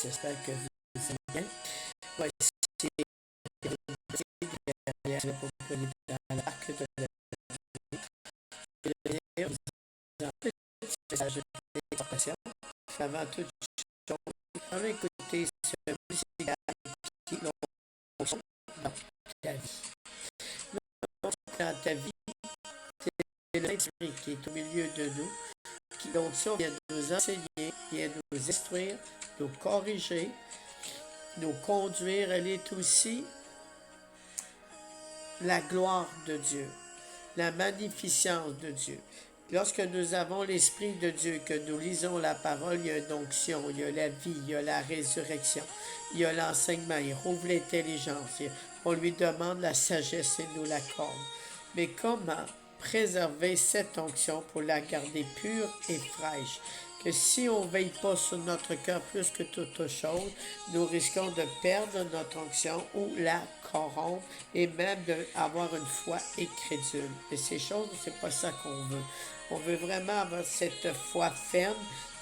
J'espère que vous allez bien. On va essayer de proposer dans l'arc de la message d'exhortation. Avant toute chose, on va écouter ce musical qui nous sonne dans ta vie. Dans ta vie, c'est l'Esprit qui est au milieu de nous, qui donc vient nous enseigner, vient nous instruire, nous corriger, nous conduire. Elle est aussi la gloire de Dieu, la magnificence de Dieu. Lorsque nous avons l'Esprit de Dieu, que nous lisons la parole, il y a une onction, il y a la vie, il y a la résurrection, il y a l'enseignement, il rouvre l'intelligence, on lui demande la sagesse et nous l'accorde. Mais comment préserver cette onction pour la garder pure et fraîche? Que si on ne veille pas sur notre cœur plus que toute chose, nous risquons de perdre notre onction ou la corrompre et même d'avoir une foi incrédule. Et ces choses, c'est pas ça qu'on veut. On veut vraiment avoir cette foi ferme,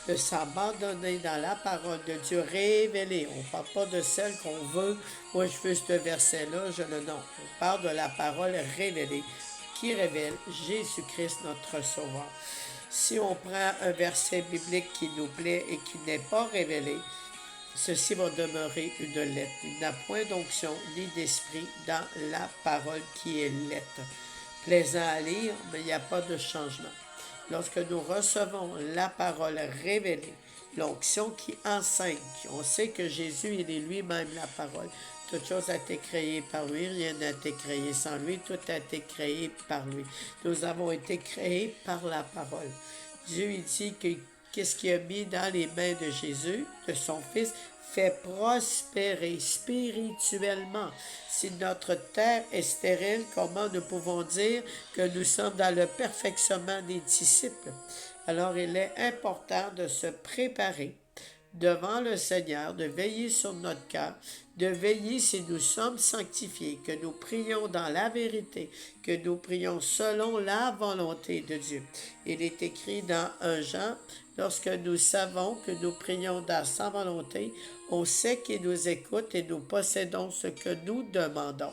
de s'abandonner dans la parole de Dieu révélée. On ne parle pas de celle qu'on veut. Moi, je veux ce verset-là, je le nomme. On parle de la parole révélée qui révèle Jésus-Christ, notre Sauveur. Si on prend un verset biblique qui nous plaît et qui n'est pas révélé, ceci va demeurer une lettre. Il n'y a point d'onction ni d'esprit dans la parole qui est lettre. Plaisant à lire, mais il n'y a pas de changement. Lorsque nous recevons la parole révélée, l'onction qui enseigne, on sait que Jésus, il est lui-même la parole. Toute chose a été créée par lui, rien n'a été créé sans lui, tout a été créé par lui. Nous avons été créés par la parole. Dieu, il dit que qu'est-ce qu'il a mis dans les mains de Jésus, de son Fils, fait prospérer spirituellement. Si notre terre est stérile, comment nous pouvons dire que nous sommes dans le perfectionnement des disciples? Alors il est important de se préparer devant le Seigneur, de veiller sur notre cœur, de veiller si nous sommes sanctifiés, que nous prions dans la vérité, que nous prions selon la volonté de Dieu. Il est écrit dans 1 Jean, lorsque nous savons que nous prions dans sa volonté, on sait qu'il nous écoute et nous possédons ce que nous demandons.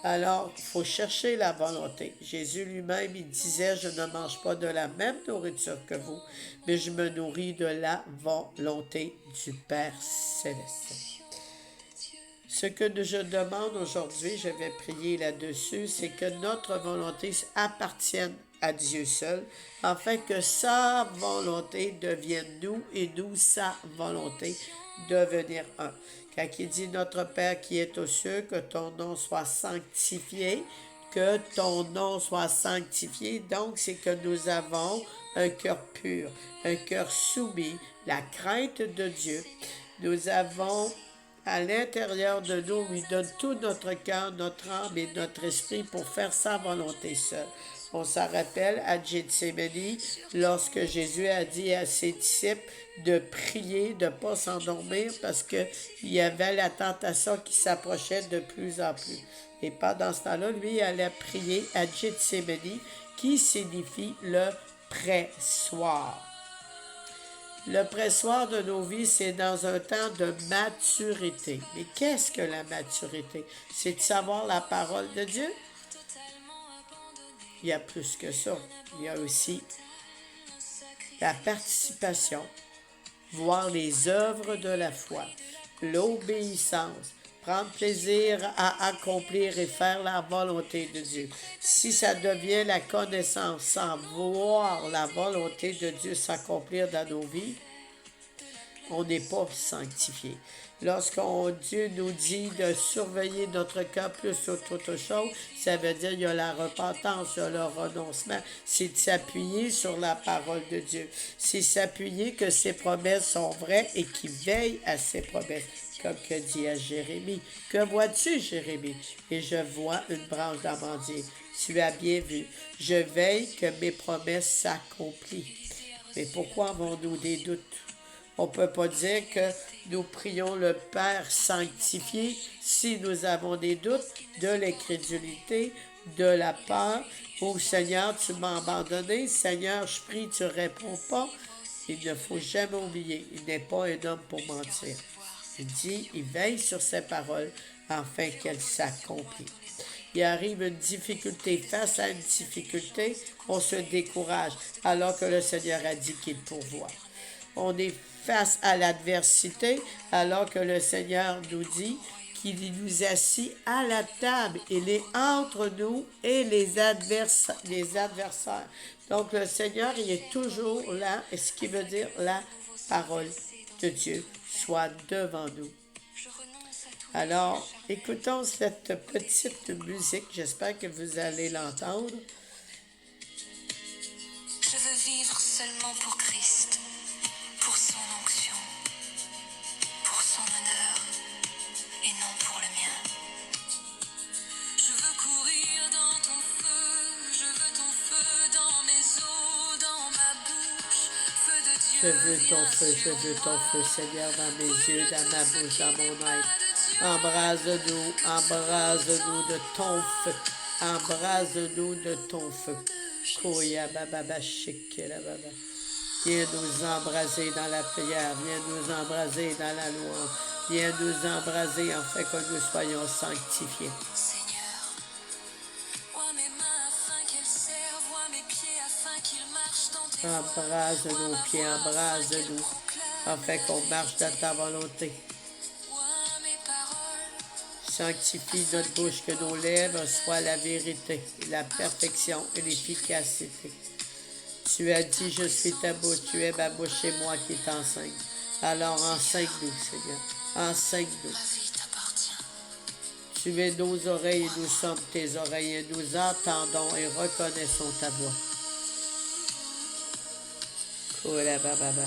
Alors, il faut chercher la volonté. Jésus lui-même, il disait, je ne mange pas de la même nourriture que vous, mais je me nourris de la volonté du Père céleste. Ce que je demande aujourd'hui, je vais prier là-dessus, c'est que notre volonté appartienne à Dieu seul, afin que sa volonté devienne nous et nous sa volonté devenir un. Quand il dit notre Père qui est aux cieux, que ton nom soit sanctifié, que ton nom soit sanctifié. Donc, c'est que nous avons un cœur pur, un cœur soumis, la crainte de Dieu. Nous avons à l'intérieur de nous, lui donne tout notre cœur, notre âme et notre esprit pour faire sa volonté seule. On s'en rappelle à Gethsémani, lorsque Jésus a dit à ses disciples de prier, de ne pas s'endormir parce qu'il y avait la tentation qui s'approchait de plus en plus. Et pendant ce temps-là, lui, il allait prier à Gethsémani, qui signifie le pressoir. Le pressoir de nos vies, c'est dans un temps de maturité. Mais qu'est-ce que la maturité? C'est de savoir la parole de Dieu. Il y a plus que ça. Il y a aussi la participation, voir les œuvres de la foi, l'obéissance, prendre plaisir à accomplir et faire la volonté de Dieu. Si ça devient la connaissance sans voir la volonté de Dieu s'accomplir dans nos vies, on n'est pas sanctifié. Lorsqu'on Dieu nous dit de surveiller notre cœur plus sur toute chose, ça veut dire qu'il y a la repentance, il y a le renoncement. C'est de s'appuyer sur la parole de Dieu. C'est s'appuyer que ses promesses sont vraies et qu'il veille à ses promesses. Comme que dit à Jérémie. Que vois-tu, Jérémie? Et je vois une branche d'amandier. Tu as bien vu. Je veille que mes promesses s'accomplissent. Mais pourquoi avons-nous des doutes? On ne peut pas dire que nous prions le Père sanctifié si nous avons des doutes, de l'incrédulité, de la peur. Oh Seigneur, tu m'as abandonné. Seigneur, je prie, tu ne réponds pas. Il ne faut jamais oublier, il n'est pas un homme pour mentir. Il dit, il veille sur ses paroles afin qu'elles s'accomplissent. Il arrive une difficulté. Face à une difficulté, on se décourage alors que le Seigneur a dit qu'il pourvoit. On est face à l'adversité alors que le Seigneur nous dit qu'il nous assit à la table. Il est entre nous et les adversaires. Donc le Seigneur, il est toujours là, et ce qui veut dire la parole de Dieu soit devant nous. Alors, écoutons cette petite musique. J'espère que vous allez l'entendre. Je veux vivre seulement pour Christ, pour son onction, pour son honneur et non pour le mien. Je veux courir dans ton feu, je veux ton feu dans mes os, dans ma bouche, feu de Dieu. Je veux ton feu, Seigneur, dans mes yeux, dans ma bouche, dans mon être. Embrase-nous de ton feu. Embrase-nous de ton feu. Koya baba shikera baba. Viens nous embraser dans la prière, viens nous embraser dans la louange, viens nous embraser afin que nous soyons sanctifiés. Seigneur, vois mes mains afin qu'elles servent, vois mes pieds afin qu'ils marchent dans tes voies. Embrase nos pieds, embrase-nous afin qu'on marche dans ta volonté. Sanctifie notre bouche, que nos lèvres soient la vérité, la perfection et l'efficacité. Tu as dit, je suis ta bouche, tu es ma bouche et moi qui t'enseigne. Alors enseigne-nous, Seigneur, enseigne-nous. Tu es nos oreilles et nous sommes tes oreilles et nous entendons et reconnaissons ta voix. Kola baba.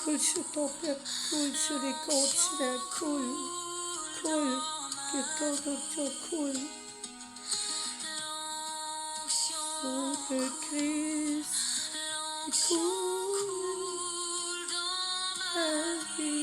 Coule sur ton peuple, coule sur les continents, coule, que ton onction coule. Au de Christ, coule dans ma vie.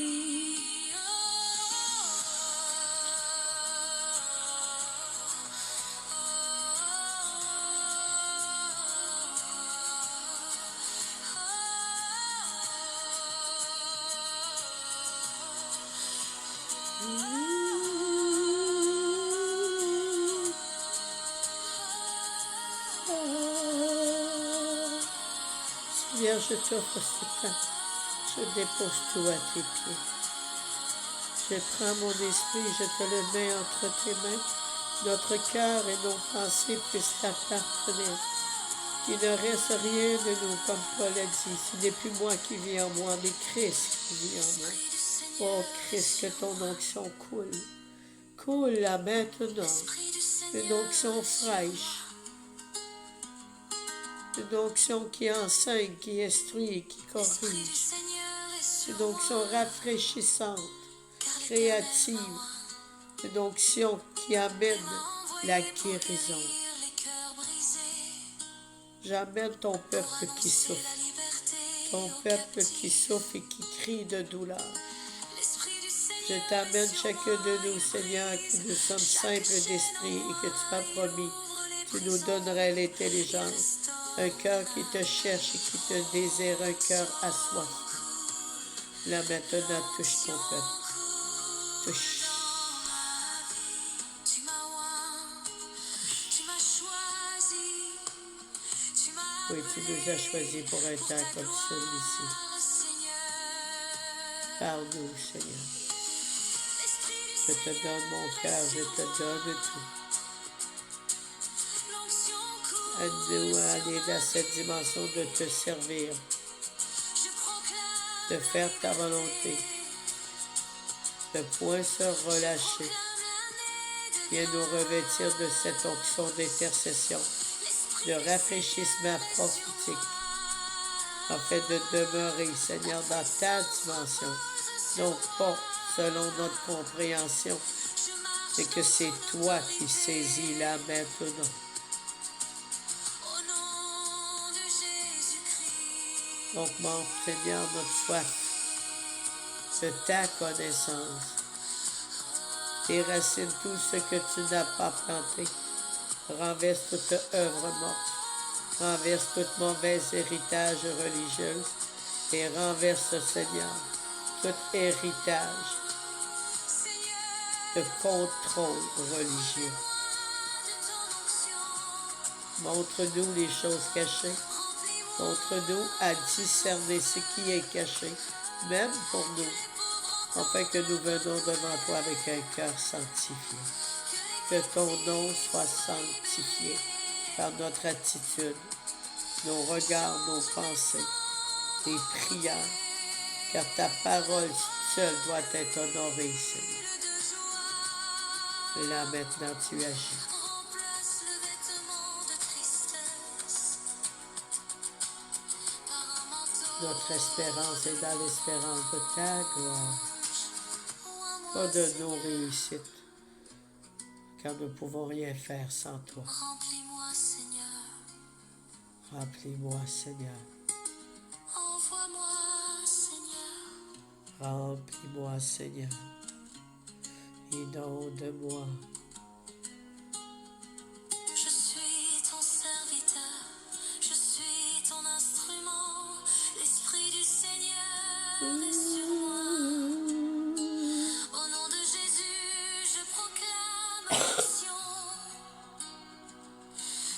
Seigneur, je t'offre ce temps. Je dépose tout à tes pieds. Je prends mon esprit, je te le mets entre tes mains. Notre cœur et nos pensées puissent t'appartenir. Qu'il ne reste rien de nous, comme Paul a dit. Ce n'est plus moi qui vis en moi, mais Christ qui vit en moi. Oh Christ, que ton onction coule. Coule là maintenant. Une onction fraîche. Une onction qui enseigne, qui instruit, qui corrige. Une onction rafraîchissante, créative. Une onction qui amène la guérison. J'amène ton peuple qui souffre. Ton peuple qui souffre et qui crie de douleur. Je t'amène chacun de nous, Seigneur, que nous sommes simples d'esprit et que tu m'as promis. Tu nous donnerais l'intelligence. Un cœur qui te cherche et qui te désire, un cœur assoiffé. Là maintenant, touche ton peuple. Touche. Oui, tu nous as choisis pour un temps comme celui-ci. Parle-nous, Seigneur. Je te donne mon cœur, je te donne tout. Aide-nous à aller dans cette dimension de te servir, de faire ta volonté, de ne point se relâcher. Viens nous revêtir de cette onction d'intercession, de rafraîchissement prophétique, afin de demeurer, Seigneur, dans ta dimension, non pas selon notre compréhension, mais que c'est toi qui saisis là maintenant. Augmente, Seigneur, notre soif de ta connaissance. Déracine tout ce que tu n'as pas planté. Renverse toute œuvre morte. Renverse tout mauvais héritage religieux. Et renverse, Seigneur, tout héritage de contrôle religieux. Montre-nous les choses cachées. Montre-nous à discerner ce qui est caché, même pour nous, afin que nous venons devant toi avec un cœur sanctifié. Que ton nom soit sanctifié par notre attitude, nos regards, nos pensées, tes prières, car ta parole seule doit être honorée, Seigneur. Et là maintenant, tu agis. Notre espérance est dans l'espérance de ta gloire, pas de nos réussites, car nous ne pouvons rien faire sans toi. Remplis-moi, Seigneur. Remplis-moi, Seigneur. Envoie-moi, Seigneur. Remplis-moi, Seigneur. Inonde-moi. Je suis ton serviteur. Je suis ton instrument. L'Esprit du Seigneur est sur moi. Au nom de Jésus, je proclame l'onction.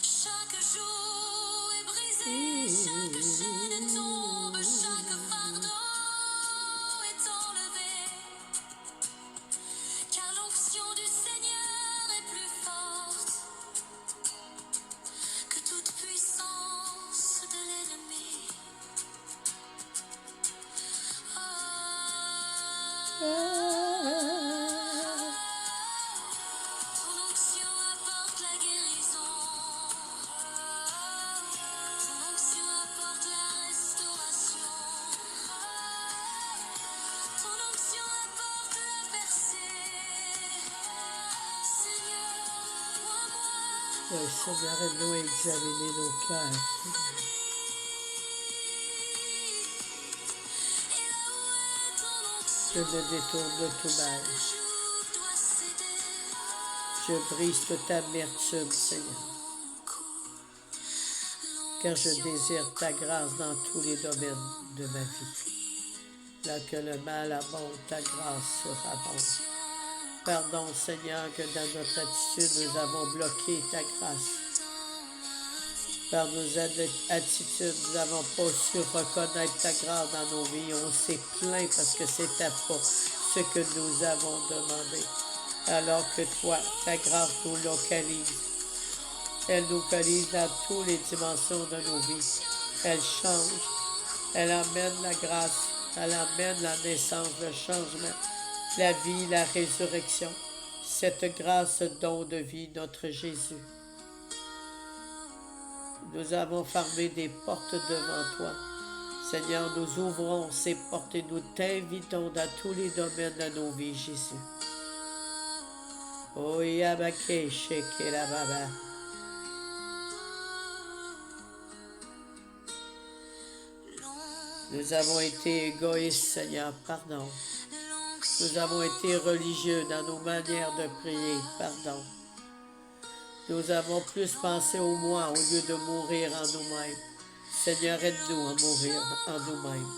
Chaque joug est brisé, chaque chaîne tombe, chaque fardeau est enlevé. Car l'onction du Seigneur est plus forte que toute puissance de l'ennemi. Ton onction apporte la guérison. Ton onction apporte la restauration. Ton onction apporte la percée. Seigneur, moi. Oui, Seigneur, aide-nous à examiner nos cœurs. Je me détourne de tout mal. Je brise toute amertume, Seigneur, car je désire ta grâce dans tous les domaines de ma vie. Là que le mal abonde, ta grâce surabonde. Pardon, Seigneur, que dans notre attitude, nous avons bloqué ta grâce. Par nos attitudes, nous n'avons pas su reconnaître ta grâce dans nos vies. On s'est plaint parce que c'était pas ce que nous avons demandé. Alors que toi, ta grâce nous localise. Elle nous localise dans toutes les dimensions de nos vies. Elle change. Elle amène la grâce. Elle amène la naissance, le changement, la vie, la résurrection. Cette grâce, don de vie, notre Jésus. Nous avons fermé des portes devant toi. Seigneur, nous ouvrons ces portes et nous t'invitons dans tous les domaines de nos vies, Jésus. Oh, yabake, sheke, la baba. Nous avons été égoïstes, Seigneur, pardon. Nous avons été religieux dans nos manières de prier, pardon. Nous avons plus pensé au moi au lieu de mourir en nous-mêmes. Seigneur, aide-nous à mourir en nous-mêmes.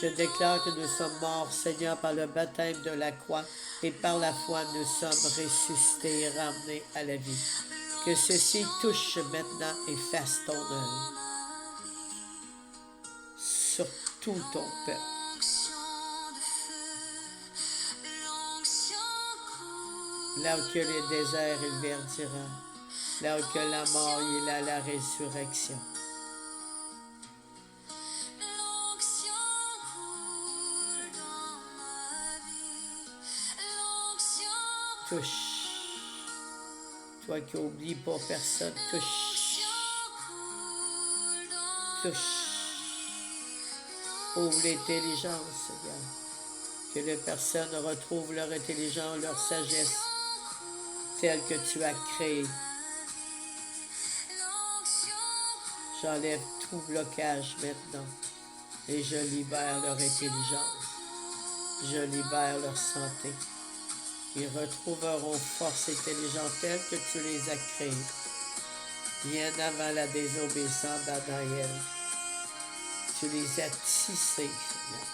Je déclare que nous sommes morts, Seigneur, par le baptême de la croix et par la foi, nous sommes ressuscités et ramenés à la vie. Que ceci touche maintenant et fasse ton œuvre sur tout ton peuple. Là où que les déserts, il verdira. Là où que la mort, il a la résurrection. Touche. Toi qui n'oublies pas personne, touche. Touche. Ouvre l'intelligence, Seigneur. Que les personnes retrouvent leur intelligence, leur sagesse, telle que tu as créée. J'enlève tout blocage maintenant et je libère leur intelligence. Je libère leur santé. Ils retrouveront force intelligente telle que tu les as créées, bien avant la désobéissance d'Adam et Ève. Tu les as tissés, Seigneur.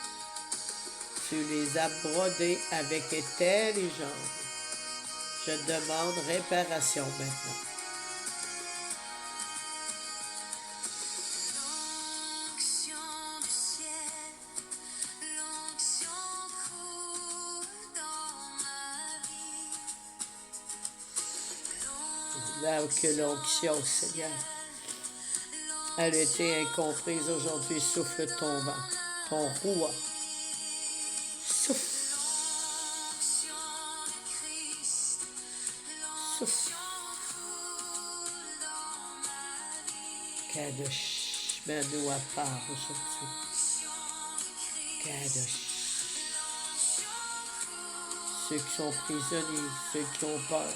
Tu les as brodés avec intelligence. Je demande réparation maintenant. Là où que l'onction, Seigneur, elle a été incomprise aujourd'hui, souffle ton vent, ton roi. Souffle. Souffle. Kadosh, mets-nous à part aujourd'hui. Kadosh. Ceux qui sont prisonniers, ceux qui ont peur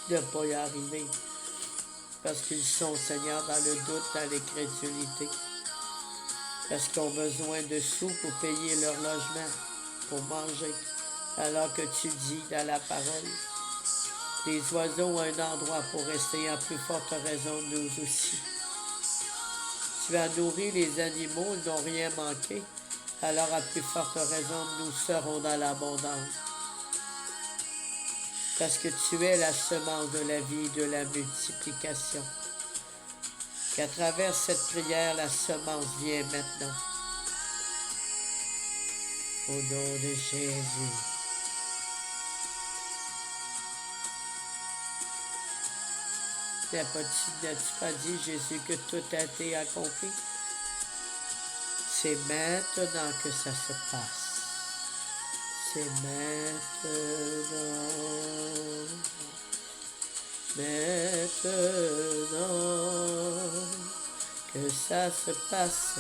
de ne pas y arriver, parce qu'ils sont, Seigneur, dans le doute, dans l'incrédulité, parce qu'ils ont besoin de sous pour payer leur logement, pour manger, alors que tu dis dans la parole, les oiseaux ont un endroit pour rester, en plus forte raison nous aussi. Tu as nourri les animaux, ils n'ont rien manqué, alors à plus forte raison nous serons dans l'abondance. Parce que tu es la semence de la vie, de la multiplication. Qu'à travers cette prière, la semence vient maintenant. Au nom de Jésus. N'as-tu pas dit, Jésus, que tout a été accompli? C'est maintenant que ça se passe. C'est maintenant que ça se passe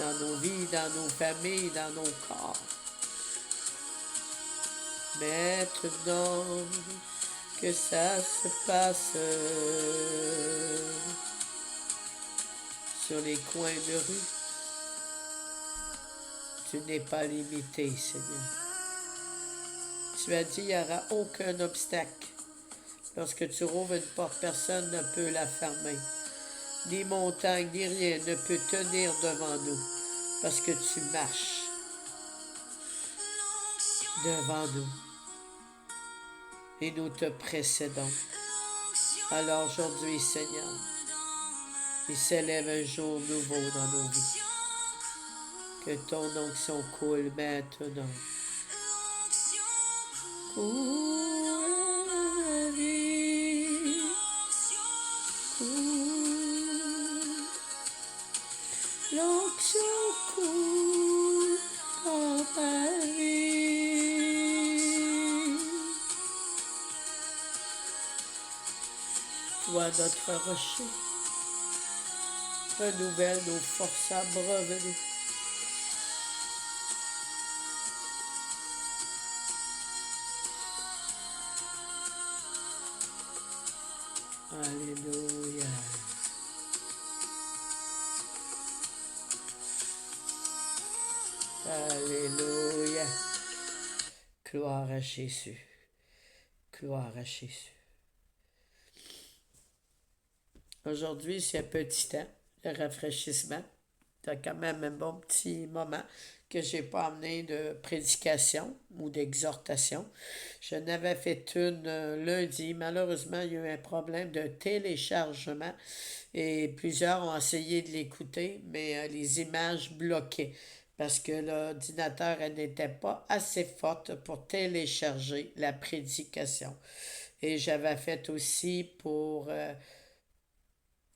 dans nos vies, dans nos familles, dans nos corps. Maintenant que ça se passe sur les coins de rue. Tu n'es pas limité, Seigneur. Tu as dit qu'il n'y aura aucun obstacle. Lorsque tu rouvres une porte, personne ne peut la fermer. Ni montagne, ni rien ne peut tenir devant nous, parce que tu marches devant nous. Et nous te précédons. Alors aujourd'hui, Seigneur, il s'élève un jour nouveau dans nos vies. Que ton onction coule maintenant. Coule ma vie. Coule. L'onction coule dans ma vie. Toi notre rocher. Renouvelle nos forces abreuves. Alléluia. Alléluia. Gloire à Jésus. Gloire à Jésus. Aujourd'hui, c'est un petit temps de rafraîchissement. C'est quand même un bon petit moment que je n'ai pas amené de prédication ou d'exhortation. Je n'avais fait une lundi. Malheureusement, il y a eu un problème de téléchargement et plusieurs ont essayé de l'écouter, mais les images bloquaient parce que l'ordinateur n'était pas assez forte pour télécharger la prédication. Et j'avais fait aussi pour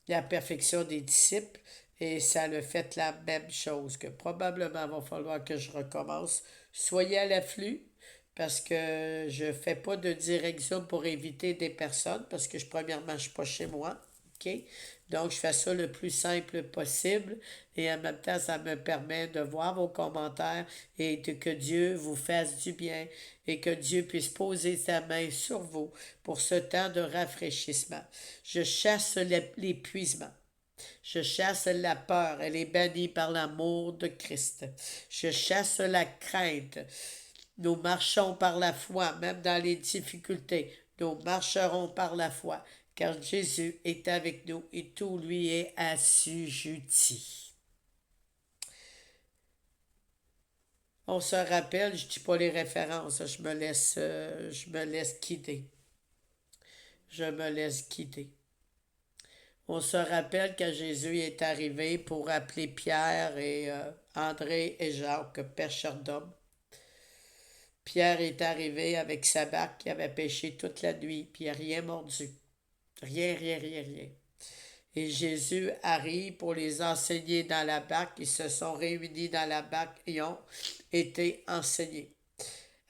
la perfection des disciples. Et ça a fait la même chose, que probablement il va falloir que je recommence. Soyez à l'afflux, parce que je ne fais pas de direction pour éviter des personnes, parce que premièrement, je ne suis pas chez moi. OK? Donc, je fais ça le plus simple possible et en même temps, ça me permet de voir vos commentaires et que Dieu vous fasse du bien et que Dieu puisse poser sa main sur vous pour ce temps de rafraîchissement. Je chasse l'épuisement. Je chasse la peur, elle est bannie par l'amour de Christ. Je chasse la crainte. Nous marchons par la foi, même dans les difficultés. Nous marcherons par la foi, car Jésus est avec nous et tout lui est assujetti. On se rappelle, je ne dis pas les références, je me laisse guider. Je me laisse guider. On se rappelle que Jésus est arrivé pour appeler Pierre et André et Jacques, pêcheurs d'hommes. Pierre est arrivé avec sa barque qui avait pêché toute la nuit, puis il n'a rien mordu. Rien, rien, rien, rien. Et Jésus arrive pour les enseigner dans la barque. Ils se sont réunis dans la barque et ont été enseignés.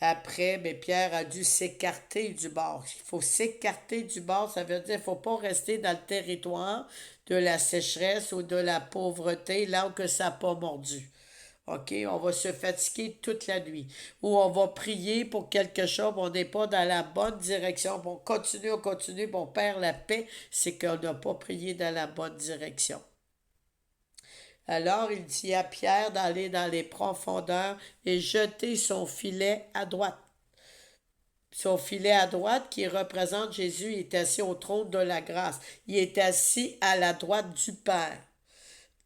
Après, mais Pierre a dû s'écarter du bord. Il faut s'écarter du bord, ça veut dire qu'il ne faut pas rester dans le territoire de la sécheresse ou de la pauvreté, là où que ça n'a pas mordu. OK? On va se fatiguer toute la nuit. Ou on va prier pour quelque chose, on n'est pas dans la bonne direction. On continue, on perd la paix, c'est qu'on n'a pas prié dans la bonne direction. Alors il dit à Pierre d'aller dans les profondeurs et jeter son filet à droite. Son filet à droite qui représente Jésus est assis au trône de la grâce. Il est assis à la droite du Père.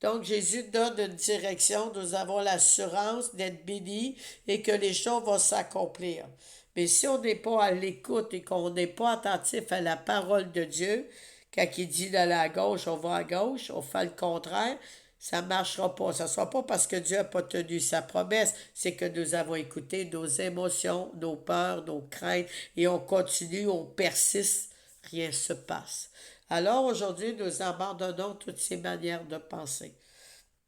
Donc Jésus donne une direction, nous avons l'assurance d'être bénis et que les choses vont s'accomplir. Mais si on n'est pas à l'écoute et qu'on n'est pas attentif à la parole de Dieu, quand il dit d'aller à gauche, on va à gauche, on fait le contraire, ça ne marchera pas. Ce ne sera pas parce que Dieu n'a pas tenu sa promesse, c'est que nous avons écouté nos émotions, nos peurs, nos craintes, et on continue, on persiste, rien ne se passe. Alors aujourd'hui, nous abandonnons toutes ces manières de penser,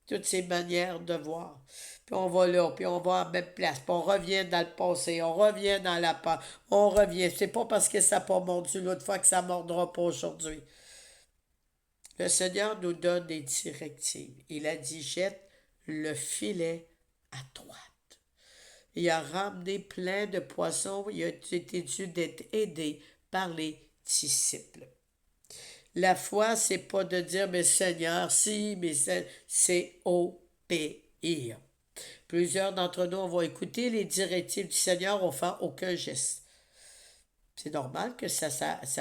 toutes ces manières de voir. Puis on va là, puis on va à la même place, puis on revient dans le passé, on revient dans la peur, on revient. C'est pas parce que ça n'a pas mordu l'autre fois que ça ne mordra pas aujourd'hui. Le Seigneur nous donne des directives. Il a dit, jette le filet à droite. Il a ramené plein de poissons. Il a été dû d'être aidé par les disciples. La foi, c'est pas de dire, mais Seigneur, si, mais c'est obéir. Plusieurs d'entre nous, on va écouter les directives du Seigneur, on ne fait aucun geste. C'est normal que ça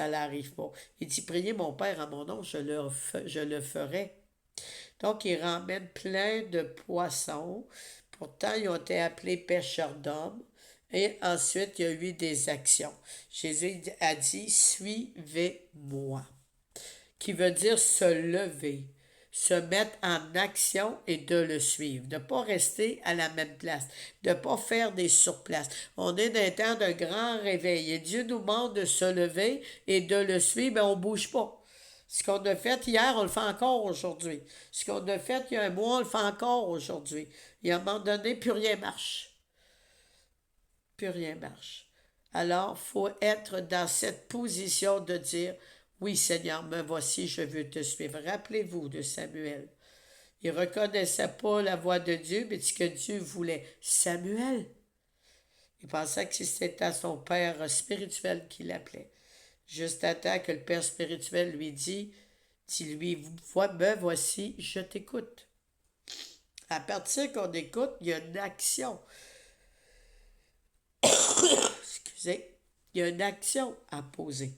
n'arrive pas. Il dit, priez mon Père à mon nom, je le ferai. Donc, il ramène plein de poissons. Pourtant, ils ont été appelés pêcheurs d'hommes. Et ensuite, il y a eu des actions. Jésus a dit, suivez-moi, qui veut dire se lever, se mettre en action et de le suivre, de ne pas rester à la même place, de ne pas faire des surplaces. On est dans un temps de grand réveil et Dieu nous demande de se lever et de le suivre, mais on ne bouge pas. Ce qu'on a fait hier, on le fait encore aujourd'hui. Ce qu'on a fait il y a un mois, on le fait encore aujourd'hui. Et à un moment donné, plus rien marche. Plus rien marche. Alors, il faut être dans cette position de dire, oui Seigneur, me voici, je veux te suivre. Rappelez-vous de Samuel. Il ne reconnaissait pas la voix de Dieu, mais ce que Dieu voulait. Samuel. Il pensait que c'était son père spirituel qui l'appelait. Juste à temps que le père spirituel lui dit, dis-lui, me voici, je t'écoute. À partir qu'on écoute, il y a une action. Excusez. Il y a une action à poser.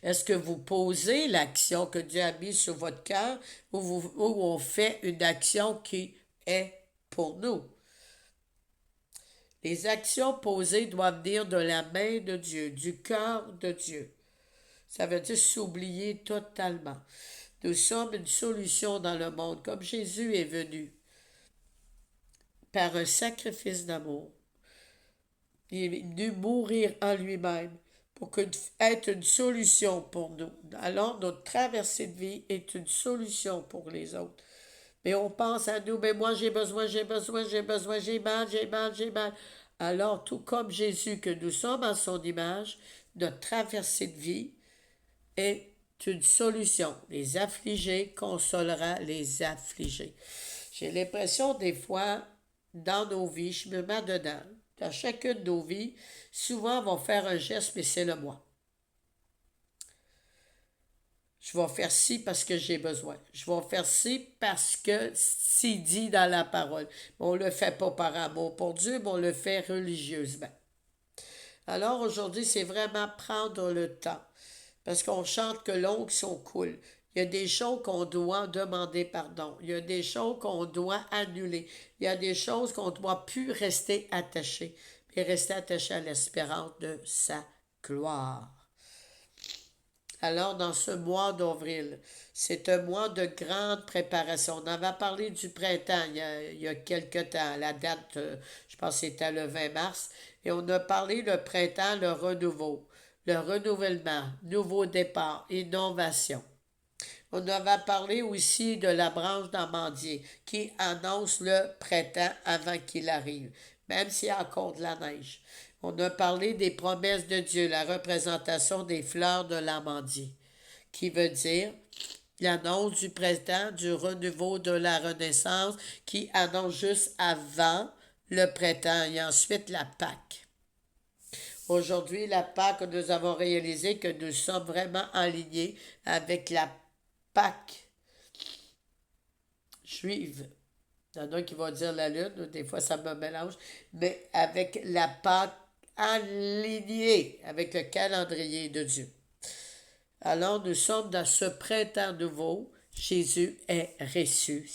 Est-ce que vous posez l'action que Dieu a mise sur votre cœur ou on fait une action qui est pour nous? Les actions posées doivent venir de la main de Dieu, du cœur de Dieu. Ça veut dire s'oublier totalement. Nous sommes une solution dans le monde, comme Jésus est venu par un sacrifice d'amour. Il est venu mourir en lui-même pour être une solution pour nous. Alors, notre traversée de vie est une solution pour les autres. Mais on pense à nous, mais moi j'ai besoin, j'ai mal. Alors, tout comme Jésus, que nous sommes en son image, notre traversée de vie est une solution. Les affligés consolera les affligés. J'ai l'impression des fois, dans nos vies, je me mets dedans, dans chacune de nos vies, souvent on va faire un geste, mais c'est le moi. Je vais faire ci parce que j'ai besoin. Je vais faire ci parce que c'est dit dans la parole. On ne le fait pas par amour pour Dieu, mais on le fait religieusement. Alors aujourd'hui, c'est vraiment prendre le temps. Parce qu'on chante que l'onction coule. Il y a des choses qu'on doit demander pardon. Il y a des choses qu'on doit annuler. Il y a des choses qu'on ne doit plus rester attaché, mais rester attaché à l'espérance de sa gloire. Alors, dans ce mois d'avril, c'est un mois de grande préparation. On avait parlé du printemps il y a quelque temps. La date, je pense que c'était le 20 mars. Et on a parlé le printemps, le renouveau, le renouvellement, nouveau départ, innovation. On avait parlé aussi de la branche d'amandier qui annonce le printemps avant qu'il arrive, même s'il y a encore de la neige. On a parlé des promesses de Dieu, la représentation des fleurs de l'amandier, qui veut dire l'annonce du printemps, du renouveau, de la renaissance, qui annonce juste avant le printemps et ensuite la Pâque. Aujourd'hui, la Pâque, nous avons réalisé que nous sommes vraiment alignés avec la Pâque juive. Il y en a qui vont dire la lune, des fois ça me mélange, mais avec la Pâque alignée avec le calendrier de Dieu. Alors nous sommes dans ce printemps nouveau. Jésus est reçu.